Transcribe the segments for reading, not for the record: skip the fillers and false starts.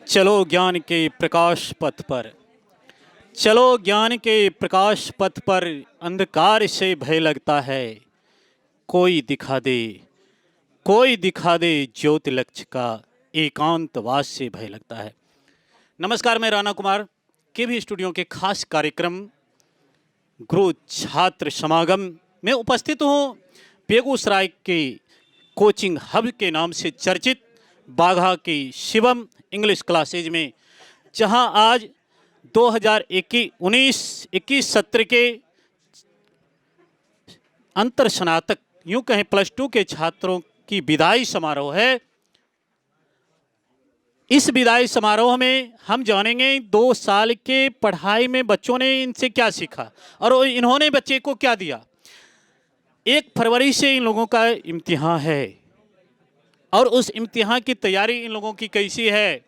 चलो ज्ञान के प्रकाश पथ पर, चलो ज्ञान के प्रकाश पथ पर, अंधकार से भय लगता है। कोई दिखा दे, कोई दिखा दे ज्योति लक्ष्य का, एकांतवास से भय लगता है। नमस्कार, मैं राणा कुमार के भी स्टूडियो के खास कार्यक्रम गुरु छात्र समागम में उपस्थित हूँ। बेगूसराय के कोचिंग हब के नाम से चर्चित बाघा की शिवम इंग्लिश क्लासेज में, जहां आज 2019-21 सत्र के अंतर स्नातक, यूं कहें प्लस 2 के छात्रों की विदाई समारोह है। इस विदाई समारोह में हम जानेंगे 2 साल के पढ़ाई में बच्चों ने इनसे क्या सीखा और इन्होंने बच्चे को क्या दिया। 1 फरवरी से इन लोगों का इम्तिहान है और उस इम्तिहान की तैयारी इन लोगों की कैसी है।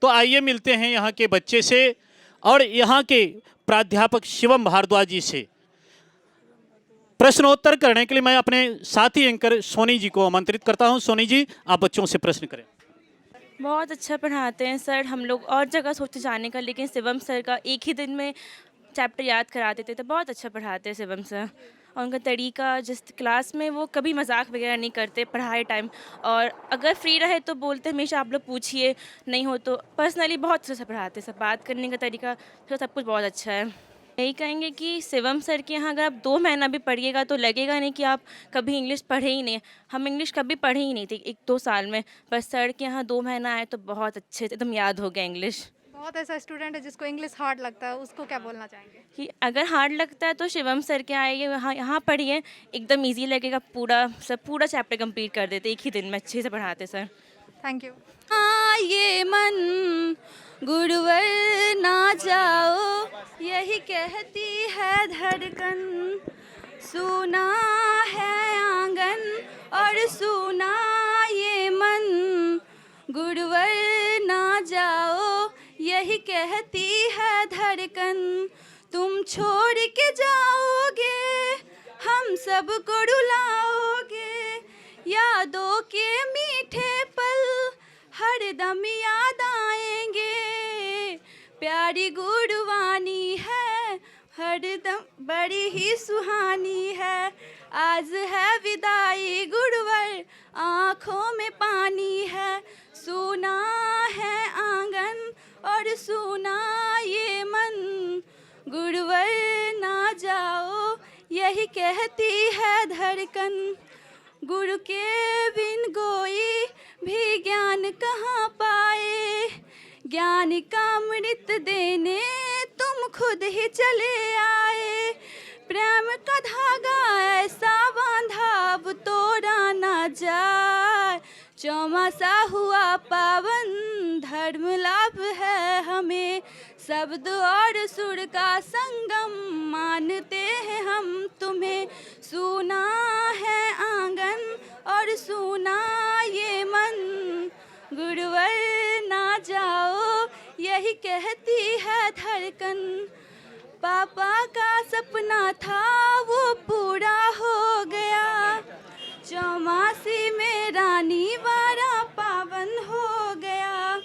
तो आइए मिलते हैं यहाँ के बच्चे से और यहाँ के प्राध्यापक शिवम भारद्वाज जी से। प्रश्नोत्तर करने के लिए मैं अपने साथी एंकर सोनी जी को आमंत्रित करता हूँ। सोनी जी, आप बच्चों से प्रश्न करें। बहुत अच्छा पढ़ाते हैं सर। हम लोग और जगह सोचते जाने का, लेकिन शिवम सर का एक ही दिन में चैप्टर याद करा देते थे। बहुत अच्छा पढ़ाते हैं शिवम सर, और उनका तरीका, जिस क्लास में वो कभी मजाक वगैरह नहीं करते पढ़ाई टाइम, और अगर फ्री रहे तो बोलते हमेशा आप लोग पूछिए, नहीं हो तो पर्सनली बहुत अच्छा से पढ़ाते हैं। सब बात करने का तरीका सब कुछ बहुत अच्छा है। यही कहेंगे कि शिवम सर के यहाँ अगर आप 2 महीना भी पढ़िएगा तो लगेगा नहीं कि आप कभी इंग्लिश पढ़े ही नहीं। हम इंग्लिश कभी पढ़े ही नहीं थे 1-2 साल में, पर सर के यहाँ 2 महीना आए तो बहुत अच्छे से एकदम याद हो गया इंग्लिश। बहुत ऐसा स्टूडेंट है जिसको इंग्लिश हार्ड लगता है, उसको क्या बोलना चाहेंगे? कि अगर हार्ड लगता है तो शिवम सर के आइए, यहाँ पढ़िए, एकदम इजी लगेगा। पूरा चैप्टर कंप्लीट कर देते एक ही दिन में, अच्छे से पढ़ाते सर। Thank you. हाँ ये मन गुरुवर ना जाओ, यही कहती है धड़कन। सुना है आंगन और सुना ये मन, गुरुवर ना जाओ, यही कहती है धड़कन। तुम छोड़ के जाओगे, हम सबको रुलाओगे, यादों के मीठे पल हरदम याद आएंगे। प्यारी गुरबानी है, हरदम बड़ी ही सुहानी है। आज है विदाई गुरुवर, आँखों में पानी है। सुना है आंगन और सुना ये मन, गुरुवर ना जाओ, यही कहती है धड़कन। गुरु के बिन कोई भी ज्ञान कहाँ पाए, ज्ञान का अमृत देने तुम खुद ही चले आए। प्रेम का धागा ऐसा बांधा अब तोड़ा ना जाए, चौमासा हुआ पावन धर्म लाभ है हमें। शब्द और सुर का संगम मानते हैं हम तुम्हें। सुना है आंगन और सुना ये मन, गुरुवर ना जाओ, यही कहती है धड़कन। पापा का सपना था वो पूरा हो गया, चौमासी में रानी वारा पावन हो गया।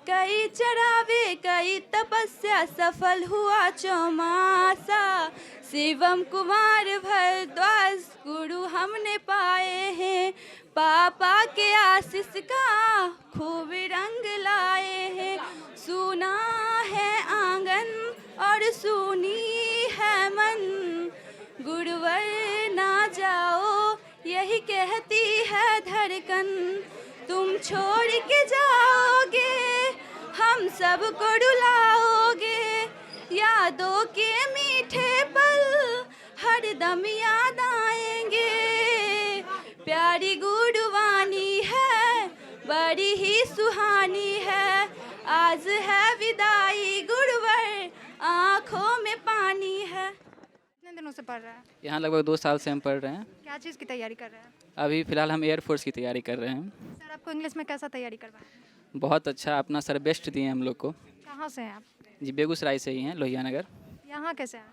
कई चढ़ावे कई तपस्या सफल हुआ चौमासा, शिवम कुमार भारद्वाज गुरु हमने पाए हैं। पापा के आशीष का खूब रंग लाए हैं। सुना है आंगन और सुनी है मन, गुरुवर ना जाओ, यही कहती है धड़कन। तुम छोड़ के जाओगे, हम सबको रुलाओगे, यादों के मीठे पल हरदम याद आएंगे। प्यारी गुरुवाणी है, बड़ी ही सुहानी है। आज है विदाई गुरुवर, आँखों में पानी है। कितने दिनों से पढ़ रहा है? यहाँ लगभग 2 साल से हम पढ़ रहे हैं। क्या चीज़ की तैयारी कर रहे हैं? अभी फ़िलहाल हम एयरफोर्स की तैयारी कर रहे हैं। सर आपको इंग्लिश में कैसा तैयारी करवाएं? बहुत अच्छा, अपना सर बेस्ट दिए हम लोग को। कहाँ से हैं आप? जी बेगूसराय से ही हैं, लोहिया नगर। यहाँ कैसे हैं?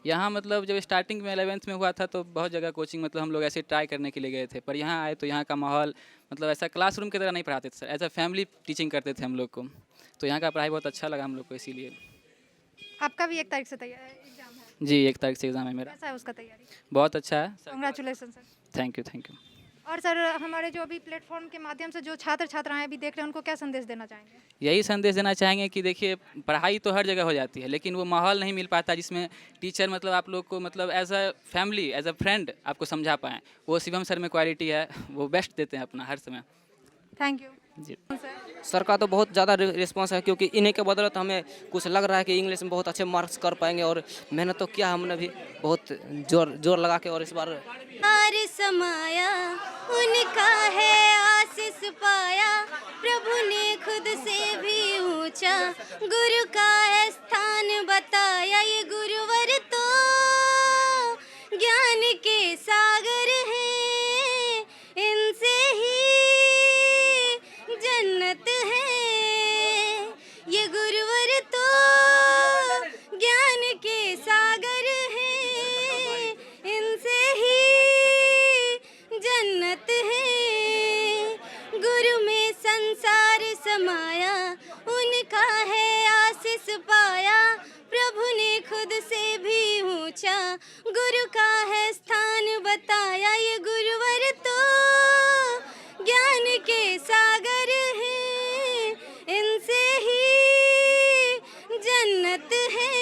यहाँ मतलब जब स्टार्टिंग में 11th में हुआ था तो बहुत जगह कोचिंग मतलब हम लोग ऐसे ट्राई करने के लिए गए थे, पर यहाँ आए तो यहाँ का माहौल मतलब ऐसा क्लासरूम की तरह नहीं पढ़ाते थे sir, as a family teaching करते थे हम लोग को, तो यहाँ का पढ़ाई बहुत अच्छा लगा हम लोग को, इसीलिए। आपका भी 1 तारीख से एग्जाम है, जी 1 तारीख से एग्ज़ाम है मेरा। कैसा है उसका तैयारी? बहुत अच्छा है sir. Congratulations sir. Thank you. और सर हमारे जो अभी प्लेटफॉर्म के माध्यम से जो छात्र छात्राएं अभी देख रहे हैं उनको क्या संदेश देना चाहेंगे? यही संदेश देना चाहेंगे कि देखिए पढ़ाई तो हर जगह हो जाती है, लेकिन वो माहौल नहीं मिल पाता जिसमें टीचर मतलब आप लोग को मतलब as a family as a friend आपको समझा पाएँ। वो शिवम सर में क्वालिटी है, वो बेस्ट देते हैं अपना हर समय। थैंक यू जी सर का तो बहुत ज़्यादा रिस्पांस है, क्योंकि इन्हीं के बदौलत हमें कुछ लग रहा है कि इंग्लिश में बहुत अच्छे मार्क्स कर पाएंगे, और मेहनत तो किया हमने भी बहुत जोर लगा के, और इस बार समाया उनका है आशीष पाया, प्रभु ने खुद से भी ऊंचा गुरु का स्थान बताया। ये गुरुवर तो ज्ञान के सागर हैं, इनसे ही जन्नत है। ये गुरुवर तो ज्ञान के सागर हैं, इनसे ही जन्नत है। गुरु में संसार समाया उनका है आशीष पाया, प्रभु ने खुद से भी ऊंचा गुरु का है स्थान बताया। ये गुरुवर तो ज्ञान के सागर हैं, इनसे ही जन्नत है।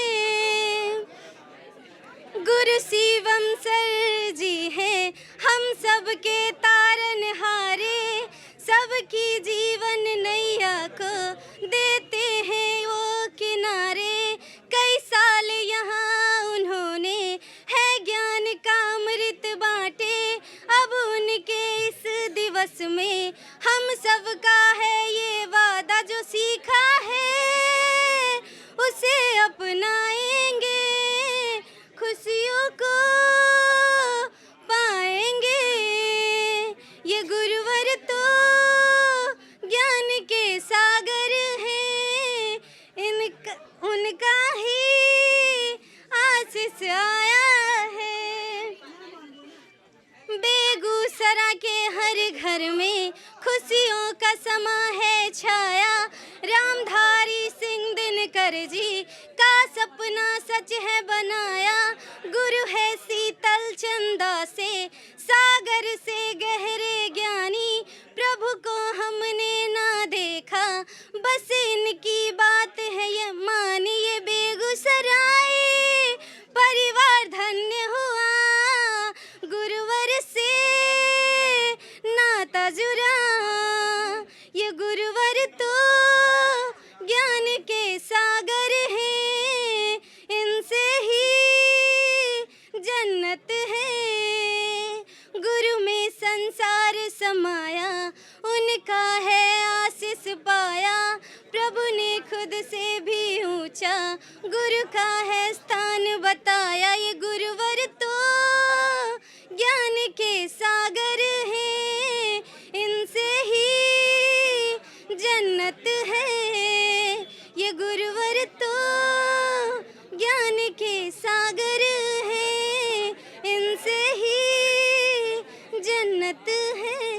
गुरु शिवम सर जी हैं हम सबके तारनहारे, सबकी जीवन नैया को देते हैं वो किनारे। कई साल यहाँ उन्होंने है ज्ञान का अमृत बांटे, अब उनके इस दिवस में हम सबका है ये वादा, जो सीखा है उसे अपनाएंगे, खुशियों को पाएंगे। ये गुरुवर तो ज्ञान के सागर हैं, उनका ही आशीष आया है। बेगूसराय के हर घर में खुशियों का समा है छाया, रामधारी सिंह दिनकर जी का सपना सच है बनाया। गुरु है शीतल चंदा से सागर से गहरे ज्ञानी, प्रभु को हमने ना देखा बस इनकी बात है ये मानी। ये बेगूसराय परिवार धन्य हुआ, गुरुवर से नाता जुड़ा। ये गुरुवर तो ज्ञान के सागर हैं, इनसे ही जन्नत है। गुरु में संसार समाया उनका है आशीष पाया, प्रभु ने खुद से भी ऊंचा गुरु का है स्थान बताया। ये गुरुवर तो ज्ञान के सागर हैं, इनसे ही जन्नत है। ये गुरुवर तो ज्ञान के सागर हैं, इनसे ही जन्नत है।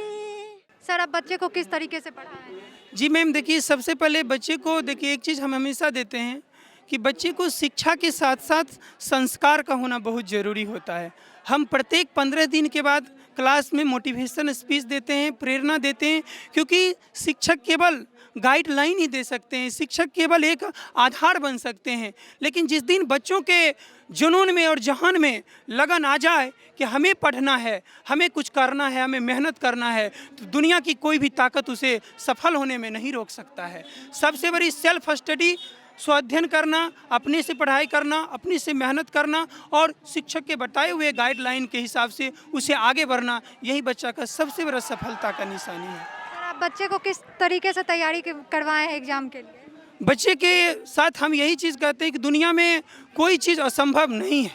सर आप बच्चे को किस तरीके से पढ़ाएं? जी मैम, देखिए सबसे पहले बच्चे को देखिए एक चीज़ हम हमेशा देते हैं कि बच्चे को शिक्षा के साथ साथ संस्कार का होना बहुत ज़रूरी होता है। हम प्रत्येक 15 दिन के बाद क्लास में मोटिवेशन स्पीच देते हैं, प्रेरणा देते हैं, क्योंकि शिक्षक केवल गाइडलाइन ही दे सकते हैं, शिक्षक केवल एक आधार बन सकते हैं। लेकिन जिस दिन बच्चों के जुनून में और जहान में लगन आ जाए कि हमें पढ़ना है, हमें कुछ करना है, हमें मेहनत करना है, तो दुनिया की कोई भी ताकत उसे सफल होने में नहीं रोक सकता है। सबसे बड़ी सेल्फ स्टडी, स्वाध्ययन करना, अपने से पढ़ाई करना, अपने से मेहनत करना और शिक्षक के बताए हुए गाइडलाइन के हिसाब से उसे आगे बढ़ना, यही बच्चा का सबसे बड़ा सफलता का निशानी है। सर आप बच्चे को किस तरीके से तैयारी करवाएं हैं एग्जाम के लिए? बच्चे के साथ हम यही चीज़ कहते हैं कि दुनिया में कोई चीज़ असंभव नहीं है।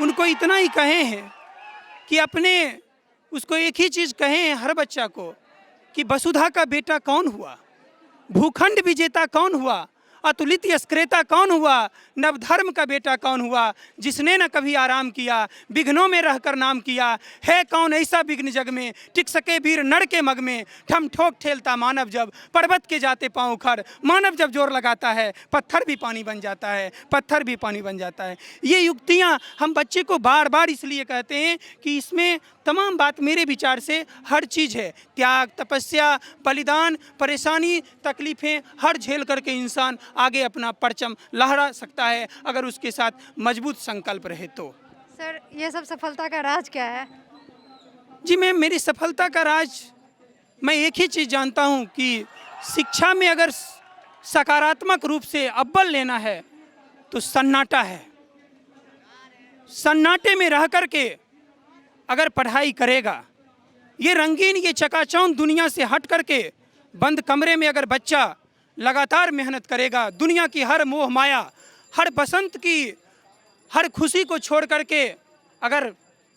उनको इतना ही कहे हैं कि उसको एक ही चीज़ कहे हैं हर बच्चा को कि वसुधा का बेटा कौन हुआ, भूखंड विजेता कौन हुआ, अतुलित यस्क्रेता कौन हुआ, नवधर्म का बेटा कौन हुआ, जिसने न कभी आराम किया, विघ्नों में रहकर नाम किया। है कौन ऐसा विघ्न जग में, टिक सके वीर नड़ के मग में। ठम ठोक ठेलता मानव जब, पर्वत के जाते पाँव उखड़। मानव जब जोर लगाता है, पत्थर भी पानी बन जाता है, पत्थर भी पानी बन जाता है। ये युक्तियाँ हम बच्चे को बार बार इसलिए कहते हैं कि इसमें तमाम बात मेरे विचार से हर चीज़ है। त्याग, तपस्या, बलिदान, परेशानी, तकलीफ़ें हर झेल करके इंसान आगे अपना परचम लहरा सकता है, अगर उसके साथ मजबूत संकल्प रहे तो। सर ये सब सफलता का राज क्या है? जी मैम, मेरी सफलता का राज मैं एक ही चीज़ जानता हूँ कि शिक्षा में अगर सकारात्मक रूप से अव्वल लेना है तो सन्नाटा है। सन्नाटे में रह कर के अगर पढ़ाई करेगा, ये रंगीन, ये चकाचौंध दुनिया से हट करके बंद कमरे में अगर बच्चा लगातार मेहनत करेगा, दुनिया की हर मोह माया, हर बसंत की हर खुशी को छोड़ करके अगर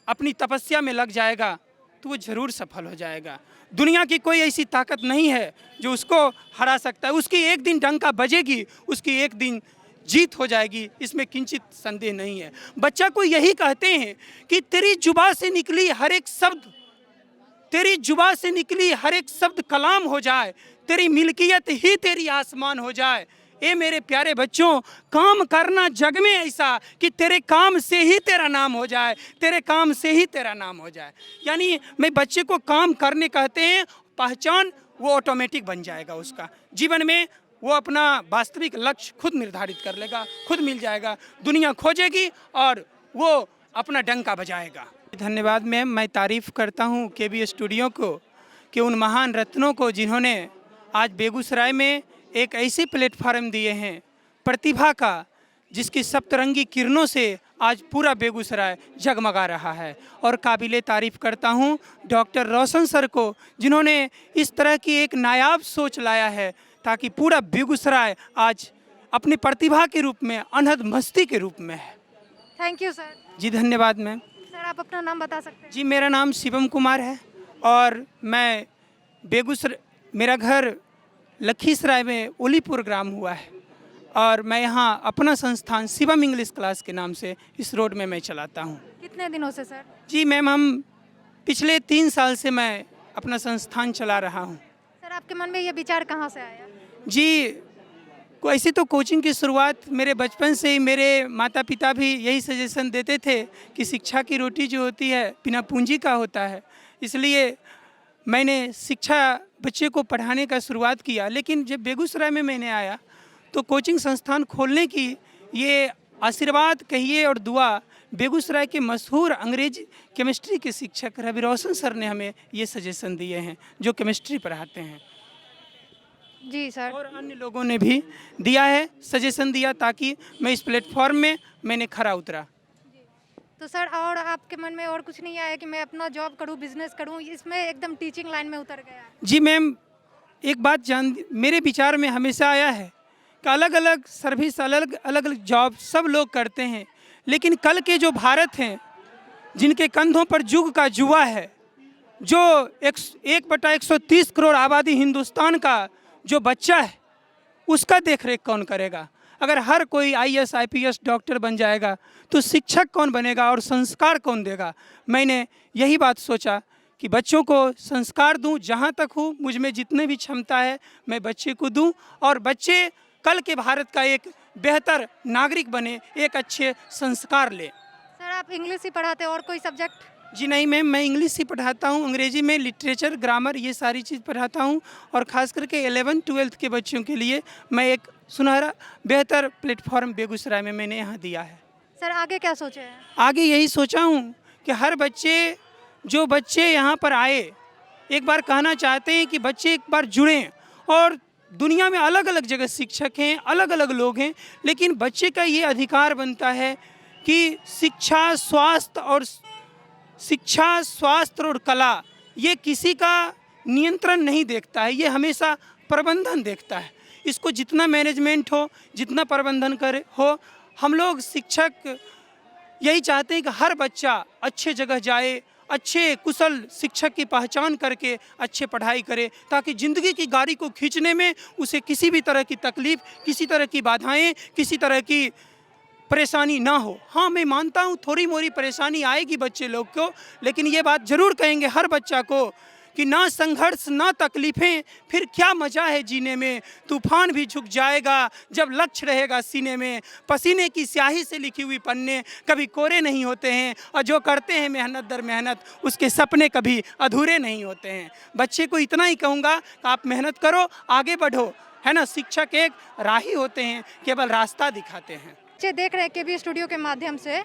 अपनी तपस्या में लग जाएगा तो वो ज़रूर सफल हो जाएगा। दुनिया की कोई ऐसी ताकत नहीं है जो उसको हरा सकता है। उसकी एक दिन डंका बजेगी, उसकी एक दिन जीत हो जाएगी, इसमें किंचित संदेह नहीं है। बच्चा को यही कहते हैं कि तेरी जुबान से निकली हर एक शब्द, तेरी जुबान से निकली हर एक शब्द कलाम हो जाए, तेरी मिल्कियत ही तेरी आसमान हो जाए। ए मेरे प्यारे बच्चों, काम करना जग में ऐसा कि तेरे काम से ही तेरा नाम हो जाए, तेरे काम से ही तेरा नाम हो जाए। यानी मैं बच्चे को काम करने कहते हैं, पहचान वो ऑटोमेटिक बन जाएगा उसका जीवन में। वो अपना वास्तविक लक्ष्य खुद निर्धारित कर लेगा, खुद मिल जाएगा, दुनिया खोजेगी और वो अपना डंका बजाएगा। धन्यवाद मैम, मैं तारीफ़ करता हूँ केबी स्टूडियो को कि उन महान रत्नों को जिन्होंने आज बेगूसराय में एक ऐसे प्लेटफार्म दिए हैं प्रतिभा का, जिसकी सप्तरंगी किरणों से आज पूरा बेगूसराय जगमगा रहा है। और काबिले तारीफ़ करता हूँ डॉक्टर रोशन सर को, जिन्होंने इस तरह की एक नायाब सोच लाया है ताकि पूरा बेगूसराय आज अपनी प्रतिभा के रूप में, अनहद मस्ती के रूप में है। Thank you sir. जी धन्यवाद मैम। सर आप अपना नाम बता सकते हैं? जी मेरा नाम शिवम कुमार है और मैं बेगूसराय, मेरा घर लखीसराय में ओलीपुर ग्राम हुआ है और मैं यहाँ अपना संस्थान शिवम इंग्लिश क्लास के नाम से इस रोड में मैं चलाता हूँ। कितने दिनों से सर? जी मैम, हम पिछले 3 साल से मैं अपना संस्थान चला रहा हूँ। सर आपके मन में ये विचार कहाँ से आया? जी ऐसी तो कोचिंग की शुरुआत मेरे बचपन से ही, मेरे माता पिता भी यही सजेशन देते थे कि शिक्षा की रोटी जो होती है बिना पूंजी का होता है, इसलिए मैंने शिक्षा बच्चे को पढ़ाने का शुरुआत किया। लेकिन जब बेगूसराय में मैंने आया तो कोचिंग संस्थान खोलने की ये आशीर्वाद कहिए और दुआ बेगूसराय के मशहूर अंग्रेजी केमिस्ट्री के शिक्षक रवि रोशन सर ने हमें ये सजेशन दिए हैं, जो केमिस्ट्री पढ़ाते हैं। जी सर। और अन्य लोगों ने भी दिया है, सजेशन दिया, ताकि मैं इस प्लेटफॉर्म में मैंने खरा उतरा। तो सर और आपके मन में और कुछ नहीं आया कि मैं अपना जॉब करूं, बिजनेस करूं, इसमें एकदम टीचिंग लाइन में उतर गया? जी मैम, एक बात मेरे विचार में हमेशा आया है कि अलग अलग सर्विस, अलग अलग जॉब सब लोग करते हैं, लेकिन कल के जो भारत हैं, जिनके कंधों पर जुग का जुआ है, जो 1/130 करोड़ आबादी हिंदुस्तान का जो बच्चा है, उसका देखरेख कौन करेगा? अगर हर कोई IAS IPS डॉक्टर बन जाएगा तो शिक्षक कौन बनेगा और संस्कार कौन देगा? मैंने यही बात सोचा कि बच्चों को संस्कार दूं, जहां तक हूं मुझ में जितने भी क्षमता है मैं बच्चे को दूं और बच्चे कल के भारत का एक बेहतर नागरिक बने, एक अच्छे संस्कार ले। सर आप इंग्लिश ही पढ़ाते हैं और कोई सब्जेक्ट? जी नहीं मैम, मैं इंग्लिश ही पढ़ाता हूँ, अंग्रेजी में लिटरेचर, ग्रामर, ये सारी चीज़ पढ़ाता हूँ और ख़ास करके 11th-12th के बच्चों के लिए मैं एक सुनहरा बेहतर प्लेटफॉर्म बेगूसराय में मैंने यहाँ दिया है। सर आगे क्या सोचे हैं? आगे यही सोचा हूँ कि हर बच्चे, जो बच्चे यहाँ पर आए, एक बार कहना चाहते हैं कि बच्चे एक बार जुड़ें। और दुनिया में अलग अलग जगह शिक्षक हैं, अलग अलग लोग हैं, लेकिन बच्चे का ये अधिकार बनता है कि शिक्षा, स्वास्थ्य और कला, ये किसी का नियंत्रण नहीं देखता है, ये हमेशा प्रबंधन देखता है। इसको जितना मैनेजमेंट हो, जितना प्रबंधन करे हो, हम लोग शिक्षक यही चाहते हैं कि हर बच्चा अच्छे जगह जाए अच्छे कुशल शिक्षक की पहचान करके अच्छे पढ़ाई करे, ताकि ज़िंदगी की गाड़ी को खींचने में उसे किसी भी तरह की तकलीफ़, किसी तरह की बाधाएं, किसी तरह की परेशानी ना हो। हाँ, मैं मानता हूँ थोड़ी मोड़ी परेशानी आएगी बच्चे लोग को, लेकिन ये बात ज़रूर कहेंगे हर बच्चा को कि ना संघर्ष ना तकलीफ़ें, फिर क्या मज़ा है जीने में। तूफान भी झुक जाएगा जब लक्ष्य रहेगा सीने में। पसीने की स्याही से लिखी हुई पन्ने कभी कोरे नहीं होते हैं, और जो करते हैं मेहनत दर मेहनत उसके सपने कभी अधूरे नहीं होते हैं। बच्चे को इतना ही कहूँगा कि आप मेहनत करो, आगे बढ़ो, है ना। शिक्षक एक राही होते हैं, केवल रास्ता दिखाते हैं। बच्चे देख रहे हैं केबी स्टूडियो के माध्यम से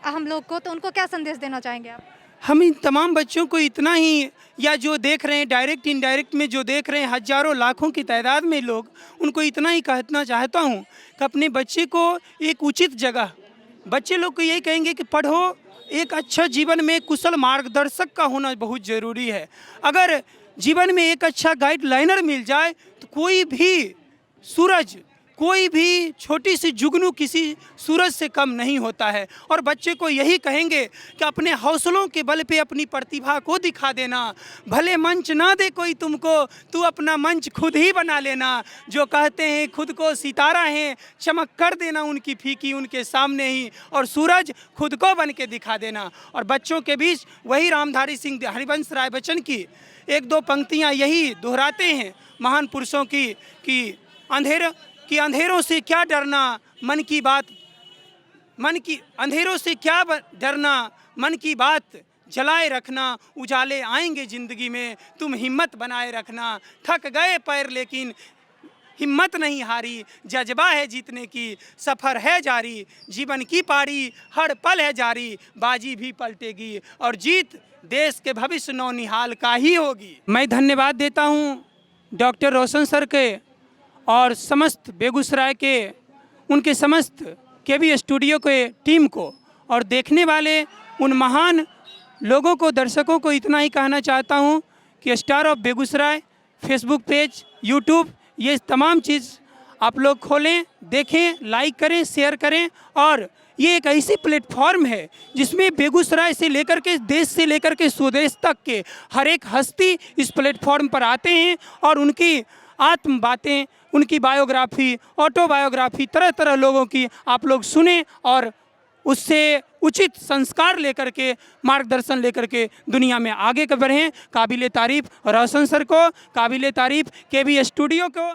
हम लोग को, तो उनको क्या संदेश देना चाहेंगे आप? हम इन तमाम बच्चों को इतना ही, या जो देख रहे हैं डायरेक्ट इनडायरेक्ट में जो देख रहे हैं हज़ारों लाखों की तादाद में लोग, उनको इतना ही कहना चाहता हूँ कि अपने बच्चे को एक उचित जगह, बच्चे लोग को यही कहेंगे कि पढ़ो, एक अच्छा जीवन में कुशल मार्गदर्शक का होना बहुत ज़रूरी है। अगर जीवन में एक अच्छा गाइडलाइनर मिल जाए तो कोई भी सूरज, कोई भी छोटी सी जुगनू किसी सूरज से कम नहीं होता है। और बच्चे को यही कहेंगे कि अपने हौसलों के बल पे अपनी प्रतिभा को दिखा देना। भले मंच ना दे कोई तुमको, तू अपना मंच खुद ही बना लेना। जो कहते हैं खुद को सितारा हैं, चमक कर देना उनकी फीकी उनके सामने ही, और सूरज खुद को बन के दिखा देना। और बच्चों के बीच वही रामधारी सिंह हरिवंश राय बच्चन की एक दो पंक्तियाँ यही दोहराते हैं महान पुरुषों की कि अंधेरों से क्या डरना, मन की बात, अंधेरों से क्या डरना, मन की बात जलाए रखना, उजाले आएंगे ज़िंदगी में, तुम हिम्मत बनाए रखना। थक गए पैर लेकिन हिम्मत नहीं हारी, जज्बा है जीतने की, सफ़र है जारी, जीवन की पारी हर पल है जारी, बाजी भी पलटेगी और जीत देश के भविष्य नौनिहाल का ही होगी। मैं धन्यवाद देता हूँ डॉक्टर रोशन सर के और समस्त बेगूसराय के, उनके समस्त केबी स्टूडियो के टीम को, और देखने वाले उन महान लोगों को, दर्शकों को इतना ही कहना चाहता हूं कि star of Begusarai Facebook page, YouTube, ये तमाम चीज़ आप लोग खोलें, देखें, लाइक करें, शेयर करें। और ये एक ऐसी प्लेटफॉर्म है जिसमें बेगूसराय से लेकर के, देश से लेकर के स्वदेश तक के हर एक हस्ती इस प्लेटफॉर्म पर आते हैं और उनकी आत्म बातें, उनकी बायोग्राफी, ऑटोबायोग्राफी, तरह तरह लोगों की आप लोग सुने और उससे उचित संस्कार लेकर के, मार्गदर्शन लेकर के दुनिया में आगे बढ़ें। काबिले तारीफ़ रोशन सर को, काबिले तारीफ़ केबी स्टूडियो को।